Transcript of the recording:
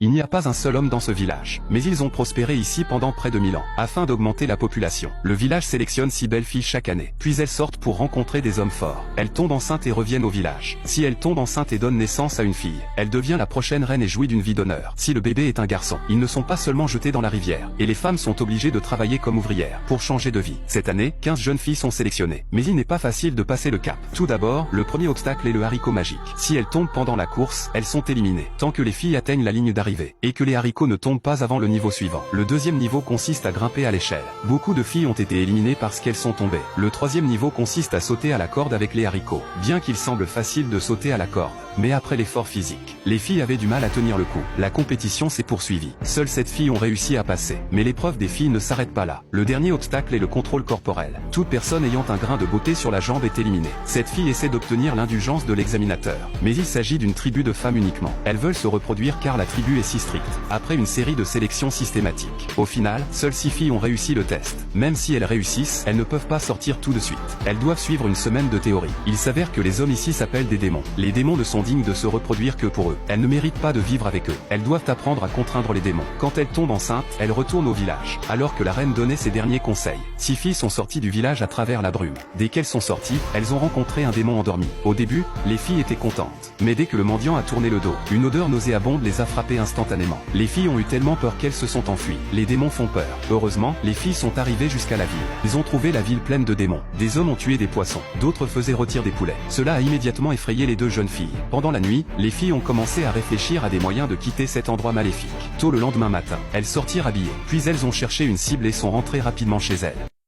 Il n'y a pas un seul homme dans ce village, mais ils ont prospéré ici pendant près de 1000 ans. Afin d'augmenter la population, le village sélectionne 6 belles filles chaque année. Puis elles sortent pour rencontrer des hommes forts. Elles tombent enceintes et reviennent au village. Si elles tombent enceintes et donnent naissance à une fille, elle devient la prochaine reine et jouit d'une vie d'honneur. Si le bébé est un garçon, ils ne sont pas seulement jetés dans la rivière, et les femmes sont obligées de travailler comme ouvrières pour changer de vie. Cette année, 15 jeunes filles sont sélectionnées. Mais il n'est pas facile de passer le cap. Tout d'abord, le premier obstacle est le haricot magique. Si elles tombent pendant la course, elles sont éliminées, tant que les filles atteignent la ligne d'arrivée, et que les haricots ne tombent pas avant le niveau suivant. Le deuxième niveau consiste à grimper à l'échelle. Beaucoup de filles ont été éliminées parce qu'elles sont tombées. Le troisième niveau consiste à sauter à la corde avec les haricots. Bien qu'il semble facile de sauter à la corde, mais après l'effort physique, les filles avaient du mal à tenir le coup. La compétition s'est poursuivie. Seules 7 filles ont réussi à passer. Mais l'épreuve des filles ne s'arrête pas là. Le dernier obstacle est le contrôle corporel. Toute personne ayant un grain de beauté sur la jambe est éliminée. Cette fille essaie d'obtenir l'indulgence de l'examinateur. Mais il s'agit d'une tribu de femmes uniquement. Elles veulent se reproduire car la tribu est si stricte. Après une série de sélections systématiques, au final, seules 6 filles ont réussi le test. Même si elles réussissent, elles ne peuvent pas sortir tout de suite. Elles doivent suivre une semaine de théorie. Il s'avère que les hommes ici s'appellent des démons. Les démons ne sont dignes de se reproduire que pour eux. Elles ne méritent pas de vivre avec eux. Elles doivent apprendre à contraindre les démons. Quand elles tombent enceintes, elles retournent au village. Alors que la reine donnait ses derniers conseils, 6 filles sont sorties du village à travers la brume. Dès qu'elles sont sorties, elles ont rencontré un démon endormi. Au début, les filles étaient contentes. Mais dès que le mendiant a tourné le dos, une odeur nauséabonde les a frappées instantanément. Les filles ont eu tellement peur qu'elles se sont enfuies. Les démons font peur. Heureusement, les filles sont arrivées jusqu'à la ville. Ils ont trouvé la ville pleine de démons. Des hommes ont tué des poissons. D'autres faisaient rôtir des poulets. Cela a immédiatement effrayé les 2 jeunes filles. Pendant la nuit, les filles ont commencé à réfléchir à des moyens de quitter cet endroit maléfique. Tôt le lendemain matin, elles sortirent habillées. Puis elles ont cherché une cible et sont rentrées rapidement chez elles.